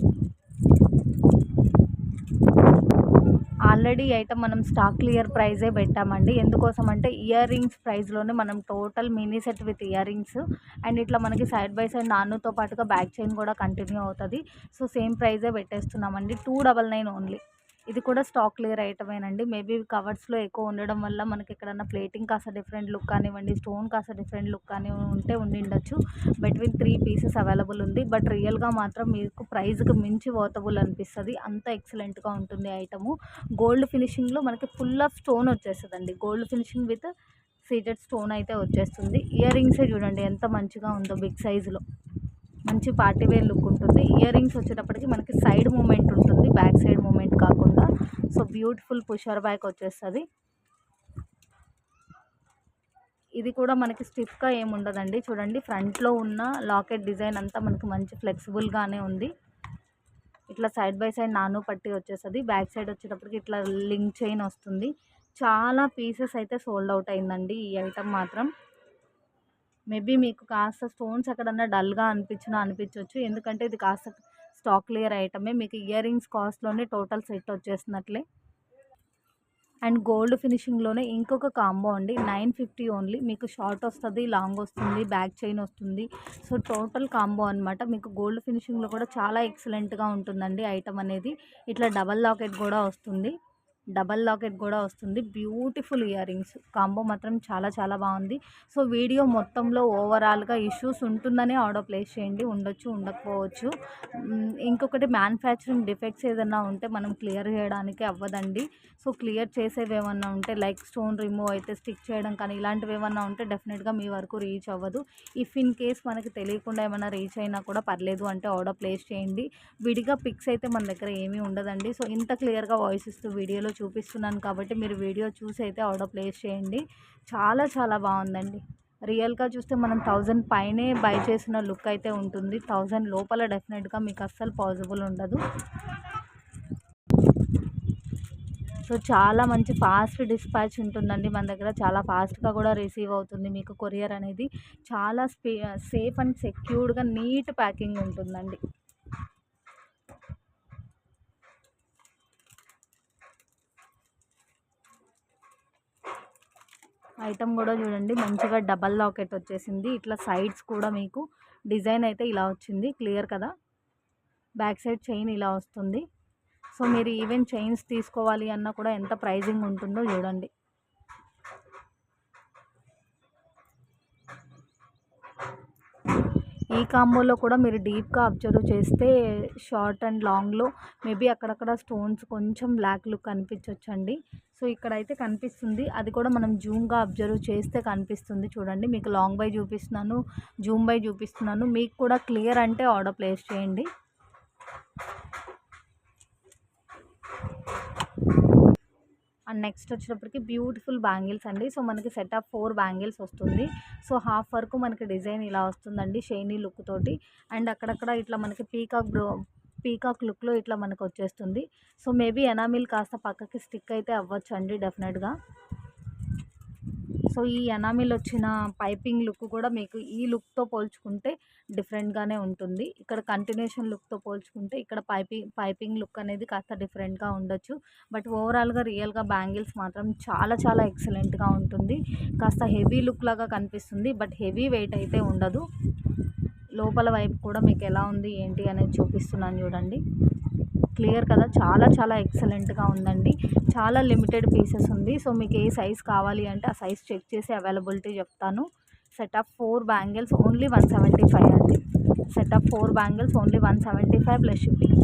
ఆల్రెడీ ఐటమ్ మనం స్టాక్ క్లియర్ ప్రైజే పెట్టామండి. ఎందుకోసం అంటే ఇయర్ రింగ్స్ ప్రైస్లోనే మనం total mini set with ear rings and ఇట్లా మనకి సైడ్ బై సైడ్ నానుతో పాటుగా బ్యాక్ చైన్ కూడా కంటిన్యూ అవుతుంది. సో సేమ్ ప్రైజే పెట్టేస్తున్నామండి. 299 ఓన్లీ. ఇది కూడా స్టాక్ క్లియర్ ఐటమేనండి. మేబీ కవర్స్‌లో ఎక్కువ ఉండడం వల్ల మనకి ఎక్కడన్నా ప్లేటింగ్ కాస్త డిఫరెంట్ లుక్ కానివ్వండి, స్టోన్ కాస్త డిఫరెంట్ లుక్ కానీ ఉండిండొచ్చు. బిట్వీన్ 3 పీసెస్ అవైలబుల్ ఉంది. బట్ రియల్‌గా మాత్రం మీకు ప్రైస్‌కి మించి వర్తబుల్ అనిపిస్తది. అంత ఎక్సలెంట్‌గా ఉంటుంది ఐటము. గోల్డ్ ఫినిషింగ్‌లో మనకి ఫుల్ ఆఫ్ స్టోన్ వచ్చేస్తదండి. Gold finishing with seated stone అయితే వచ్చేస్తుంది. ఇయర్ రింగ్సే చూడండి ఎంత మంచిగా ఉందో బిగ్ సైజులో. మంచి పార్టీ వేర్ లుక్ ఉంటుంది. ఇయర్ రింగ్స్ వచ్చేటప్పటికి మనకి సైడ్ మూమెంట్ ఉంటుంది, బ్యాక్ సైడ్ మూమెంట్ కాకుండా. సో బ్యూటిఫుల్ పుషర్ బ్యాక్ వచ్చేస్తుంది. ఇది కూడా మనకి స్టిఫ్గా ఏమి ఉండదండి. చూడండి ఫ్రంట్లో ఉన్న లాకెట్ డిజైన్ అంతా మనకి మంచి ఫ్లెక్సిబుల్గానే ఉంది. ఇట్లా సైడ్ బై సైడ్ నాను పట్టి వచ్చేస్తుంది. బ్యాక్ సైడ్ వచ్చేటప్పటికి ఇట్లా లింక్ చైన్ వస్తుంది. చాలా పీసెస్ అయితే సోల్డ్ అవుట్ అయిందండి ఈ ఐటమ్ మాత్రం. మేబీ మీకు కాస్త స్టోన్స్ ఎక్కడన్నా డల్గా అనిపించవచ్చు. ఎందుకంటే ఇది కాస్త స్టాక్ క్లియర్ ఐటమే. మీకు ఇయర్ రింగ్స్ కాస్ట్లోనే టోటల్ సెట్ వచ్చేసినట్లే. అండ్ గోల్డ్ ఫినిషింగ్లోనే ఇంకొక కాంబో అండి. 950 ఓన్లీ. మీకు షార్ట్ వస్తుంది, లాంగ్ వస్తుంది, బ్యాక్ చైన్ వస్తుంది. సో టోటల్ కాంబో అనమాట. మీకు గోల్డ్ ఫినిషింగ్లో కూడా చాలా ఎక్సలెంట్గా ఉంటుందండి ఐటమ్ అనేది. ఇట్లా డబల్ లాకెట్ కూడా వస్తుంది. బ్యూటిఫుల్ ఇయర్ రింగ్స్ కాంబో మాత్రం చాలా చాలా బాగుంది. సో వీడియో మొత్తంలో ఓవరాల్గా ఇష్యూస్ ఉంటుందని ఆర్డర్ ప్లేస్ చేయండి. ఉండొచ్చు, ఉండకపోవచ్చు. ఇంకొకటి మ్యానుఫ్యాక్చరింగ్ డిఫెక్ట్స్ ఏదైనా ఉంటే మనం క్లియర్ చేయడానికి అవ్వదండి. సో క్లియర్ చేసేవి ఏమన్నా ఉంటే లైక్ స్టోన్ రిమూవ్ అయితే స్టిక్ చేయడం కానీ ఇలాంటివి ఏమన్నా ఉంటే డెఫినెట్గా మీ వరకు రీచ్ అవ్వదు. ఇఫ్ ఇన్ కేస్ మనకి తెలియకుండా ఏమైనా రీచ్ అయినా కూడా పర్లేదు అంటే ఆర్డర్ ప్లేస్ చేయండి. విడిగా పిక్స్ అయితే మన దగ్గర ఏమీ ఉండదండి. సో ఇంత క్లియర్గా వాయిస్ ఇస్తూ వీడియోలో చూపిస్తున్నాను కాబట్టి మీరు వీడియో చూసి అయితే ఆర్డర్ ప్లేస్ చేయండి. చాలా చాలా బాగుందండి. రియల్గా చూస్తే మనం 1000 పైనే బై చేసిన లుక్ అయితే ఉంటుంది. 1000 లోపల డెఫినెట్గా మీకు అస్సలు పాసిబుల్ ఉండదు. సో చాలా మంచి ఫాస్ట్ డిస్పాచ్ ఉంటుందండి మన దగ్గర. చాలా ఫాస్ట్గా కూడా రిసీవ్ అవుతుంది మీకు కొరియర్ అనేది. చాలా సేఫ్ అండ్ సెక్యూర్డ్గా నీట్ ప్యాకింగ్ ఉంటుందండి. ఐటమ్ కూడా చూడండి మంచిగా డబల్ లాకెట్ వచ్చేసింది. ఇట్లా సైడ్స్ కూడా మీకు డిజైన్ అయితే ఇలా వచ్చింది. క్లియర్ కదా. బ్యాక్ సైడ్ చైన్ ఇలా వస్తుంది. సో మీరు ఈవెన్ చైన్స్ తీసుకోవాలి అన్నా కూడా ఎంత ప్రైజింగ్ ఉంటుందో చూడండి. ఈ కాంబోలో కూడా మీరు డీప్గా అబ్జర్వ్ చేస్తే షార్ట్ అండ్ లాంగ్లో మేబీ అక్కడక్కడ స్టోన్స్ కొంచెం బ్లాక్ లుక్ కనిపించవచ్చండి. సో ఇక్కడైతే కనిపిస్తుంది. అది కూడా మనం జూమ్గా అబ్జర్వ్ చేస్తే కనిపిస్తుంది. చూడండి మీకు లాంగ్ బై చూపిస్తున్నాను, జూమ్ బై చూపిస్తున్నాను. మీకు కూడా క్లియర్ అంటే ఆర్డర్ ప్లేస్ చేయండి. అండ్ నెక్స్ట్ వచ్చేటప్పటికి బ్యూటిఫుల్ బ్యాంగిల్స్ అండి. సో మనకి సెట్ ఆఫ్ 4 బ్యాంగిల్స్ వస్తుంది. సో హాఫ్ వరకు మనకి డిజైన్ ఇలా వస్తుందండి షైనీ లుక్ తోటి. అండ్ అక్కడక్కడ ఇట్లా మనకి పీకాక్ లుక్లో ఇట్లా మనకు వచ్చేస్తుంది. సో మేబీ ఎనామిల్ కాస్త పక్కకి స్టిక్ అయితే అవ్వచ్చు అండి డెఫినెట్గా. సో ఈ ఎనామిల్ వచ్చిన పైపింగ్ లుక్ కూడా మీకు ఈ లుక్తో పోల్చుకుంటే డిఫరెంట్గానే ఉంటుంది. ఇక్కడ కంటిన్యూషన్ లుక్తో పోల్చుకుంటే ఇక్కడ పైపింగ్ లుక్ అనేది కాస్త డిఫరెంట్గా ఉండొచ్చు. బట్ ఓవరాల్గా రియల్గా బ్యాంగిల్స్ మాత్రం చాలా చాలా ఎక్సలెంట్గా ఉంటుంది. కాస్త హెవీ లుక్ లాగా కనిపిస్తుంది. బట్ హెవీ వెయిట్ అయితే ఉండదు. లోపల వైపు కూడా మీకు ఎలా ఉంది ఏంటి అనేది చూపిస్తున్నాను చూడండి. క్లియర్ కదా. చాలా చాలా ఎక్సలెంట్గా ఉందండి. చాలా లిమిటెడ్ పీసెస్ ఉంది. సో మీకు ఏ సైజ్ కావాలి అంటే ఆ సైజ్ చెక్ చేసి అవైలబిలిటీ చెప్తాను. సెట్ ఆఫ్ 4 బ్యాంగిల్స్ ఓన్లీ 175 అండి. Set of 4 bangles only 175 plus shipping.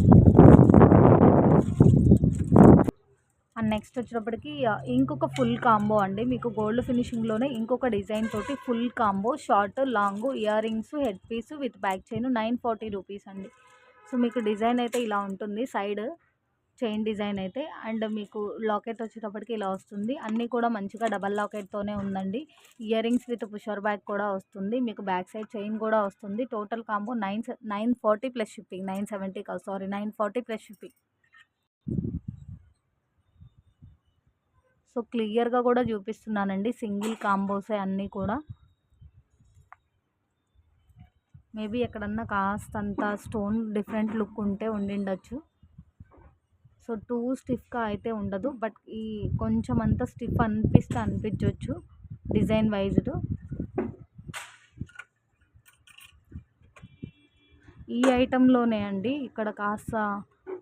And next వచ్చేటప్పటికి ఇంకొక ఫుల్ కాంబో అండి. మీకు గోల్డ్ ఫినిషింగ్లోనే ఇంకొక డిజైన్ తోటి full combo short long ear rings head piece with back chain 940 rupees అండి. సో మీకు డిజైన్ అయితే ఇలా ఉంటుంది. సైడ్ చైన్ డిజైన్ అయితే అండ్ మీకు లాకెట్ వచ్చేటప్పటికి ఇలా వస్తుంది. అన్నీ కూడా మంచిగా డబల్ లాకెట్తోనే ఉందండి. Ear rings with pusher back కూడా వస్తుంది. మీకు బ్యాక్ సైడ్ చైన్ కూడా వస్తుంది. Total combo 940 plus shipping. 970 కాదు సారీ 940 ప్లస్ షిప్పింగ్. సో క్లియర్గా కూడా చూపిస్తున్నానండి. సింగిల్ కాంబోసే అన్నీ కూడా. మేబీ ఎక్కడన్నా కాస్తంత స్టోన్ డిఫరెంట్ లుక్ ఉండిండొచ్చు. సో టూ స్టిఫ్గా అయితే ఉండదు. బట్ ఈ కొంచెం అంతా స్టిఫ్ అనిపించవచ్చు డిజైన్ వైజ్డ్. ఈ ఐటెంలోనే అండి ఇక్కడ కాస్త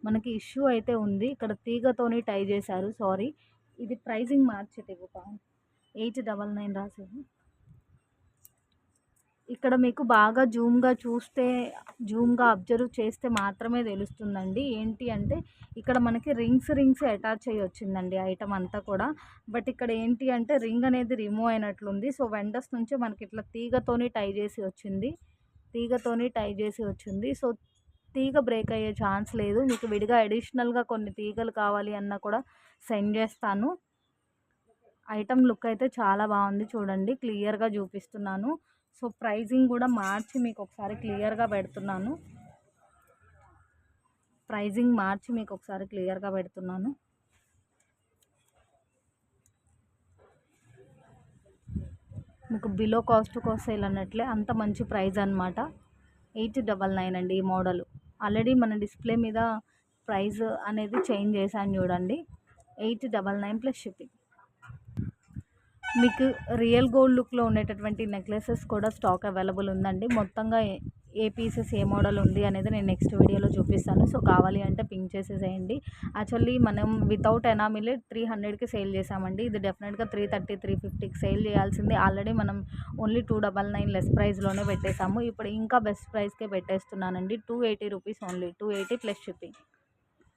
మనకి ఇష్యూ అయితే ఉంది. ఇక్కడ తీగతోని టై చేశారు. సారీ, ఇది ప్రైజింగ్ మార్చేటివ్వు 899 రాసేది. ఇక్కడ మీకు బాగా జూమ్‌గా అబ్జర్వ్ చేస్తే మాత్రమే తెలుస్తుందండి. ఏంటి అంటే ఇక్కడ మనకి రింగ్స్ అటాచ్ అయ్యి వచ్చిందండి ఐటెమ్ అంతా కూడా. బట్ ఇక్కడ ఏంటి అంటే రింగ్ అనేది రిమూవ్ అయినట్లుంది. సో, వెండర్స్ నుంచే మనకి ఇట్లా తీగతోని టై చేసి వచ్చింది. సో, తీగ బ్రేక్ అయ్యే ఛాన్స్ లేదు. మీకు విడిగా అడిషనల్‌గా కొన్ని తీగలు కావాలి అన్నా కూడా సెండ్ చేస్తాను. ఐటెమ్ లుక్ అయితే చాలా బాగుంది చూడండి. క్లియర్‌గా చూపిస్తున్నాను. సో, ప్రైజింగ్ కూడా మార్చి మీకు ఒకసారి క్లియర్‌గా పెడుతున్నాను. మీకు బిలో కాస్ట్‌కి సేల్ అన్నట్లే అంత మంచి ప్రైస్ అనమాట. 899 అండి ఈ మోడలు. ఆల్రెడీ మన డిస్ప్లే మీద ప్రైస్ అనేది చేంజ్ చేశాను చూడండి. 899 ప్లస్ షిప్పింగ్. మీకు రియల్ గోల్డ్ లుక్లో ఉండేటటువంటి నెక్లెసెస్ కూడా స్టాక్ అవైలబుల్ ఉందండి. మొత్తంగా ఏ పీసెస్ ఏ మోడల్ ఉంది అనేది నేను నెక్స్ట్ వీడియోలో చూపిస్తాను. సో, కావాలి అంటే పింక్ చేసేసేయండి. యాక్చువల్లీ మనం వితౌట్ ఎనామిలే 300కి సేల్ చేసామండి. ఇది డెఫినెట్గా 330, 350కి సేల్ చేయాల్సింది. ఆల్రెడీ మనం ఓన్లీ 299 లెస్ ప్రైస్లోనే పెట్టేసాము. ఇప్పుడు ఇంకా బెస్ట్ ప్రైస్కే పెట్టేస్తున్నానండి. 280 rupees only, 280 plus shipping.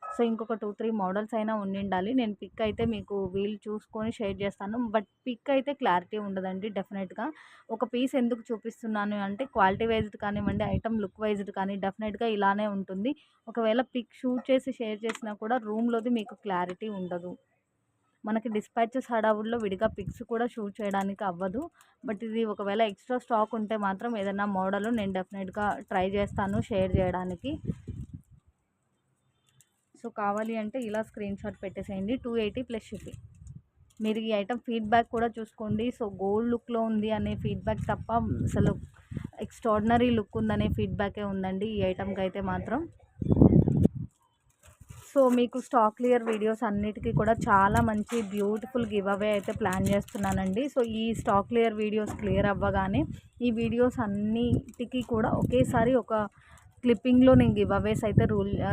So, ఇంకొక 2, 3 మోడల్స్ అయినా ఉండిండాలి. నేను పిక్ అయితే మీకు వీలు చూసుకొని షేర్ చేస్తాను. బట్ పిక్ అయితే క్లారిటీ ఉండదండి డెఫినెట్‌గా. ఒక పీస్ ఎందుకు చూపిస్తున్నాను అంటే క్వాలిటీ వైజ్డ్ కానివ్వండి, ఐటమ్ లుక్ వైజ్డ్ కానీ డెఫినెట్‌గా ఇలానే ఉంటుంది. ఒకవేళ పిక్ షూట్ చేసి షేర్ చేసినా కూడా రూమ్‌లోది మీకు క్లారిటీ ఉండదు. మనకి డిస్పాచెస్ హడావుడిలో విడిగా పిక్స్ కూడా షూట్ చేయడానికి అవ్వదు. బట్ ఇది ఒకవేళ ఎక్స్ట్రా స్టాక్ ఉంటే మాత్రం ఏదైనా మోడల్ నేను డెఫినెట్‌గా ట్రై చేస్తాను షేర్ చేయడానికి. సో, కావాలి అంటే ఇలా స్క్రీన్ షాట్ పెట్టేసేయండి. 280 ప్లస్ షిప్పింగ్. మీరు ఈ ఐటమ్ ఫీడ్బ్యాక్ కూడా చూసుకోండి. సో, గోల్డ్ లుక్లో ఉంది అనే ఫీడ్బ్యాక్ తప్ప అసలు ఎక్స్ట్రాడినరీ లుక్ ఉందనే ఫీడ్బ్యాకే ఉందండి ఈ ఐటమ్కి అయితే మాత్రం. సో, మీకు స్టాక్ క్లియర్ వీడియోస్ అన్నిటికీ కూడా చాలా మంచి బ్యూటిఫుల్ గివ్ అవే అయితే ప్లాన్ చేస్తున్నానండి. సో, ఈ స్టాక్ క్లియర్ వీడియోస్ క్లియర్ అవ్వగానే ఈ వీడియోస్ అన్నిటికీ కూడా ఒకేసారి ఒక క్లిప్పింగ్లో నేను గివ్ అవేస్ అయితే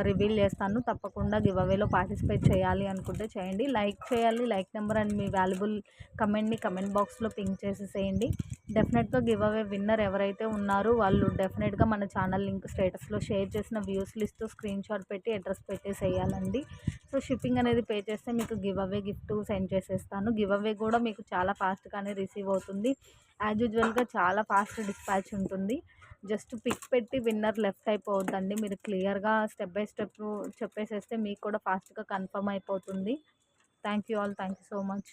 రివీల్ చేస్తాను. తప్పకుండా గివ్ అవేలో పార్టిసిపేట్ చేయాలి అనుకుంటే చేయండి. లైక్ చేయాలి. లైక్ నెంబర్ అండ్ మీ వాల్యుబుల్ కమెంట్ని కమెంట్ బాక్స్లో పింక్ చేసేసేయండి. డెఫినెట్గా గివ్ అవే విన్నర్ ఎవరైతే ఉన్నారో వాళ్ళు డెఫినెట్గా మన ఛానల్ లింక్ స్టేటస్లో షేర్ చేసిన వ్యూస్ లిస్ట్ స్క్రీన్ షాట్ పెట్టి అడ్రస్ పెట్టేసేయాలండి. సో, షిప్పింగ్ అనేది పే చేస్తే మీకు గివ్ అవే గిఫ్ట్ సెండ్ చేసేస్తాను. గివ్ అవే కూడా మీకు చాలా ఫాస్ట్గానే రిసీవ్ అవుతుంది. యాజ్ యూజువల్గా చాలా ఫాస్ట్ డిస్పాచ్ ఉంటుంది. జస్ట్ పిక్ పెట్టి విన్నర్ లెఫ్ట్ అయిపోవద్దండి. మీరు క్లియర్‌గా స్టెప్ బై స్టెప్ చెప్పేసేస్తే మీకు కూడా ఫాస్ట్‌గా కన్ఫర్మ్ అయిపోతుంది. Thank you all. Thank you so much.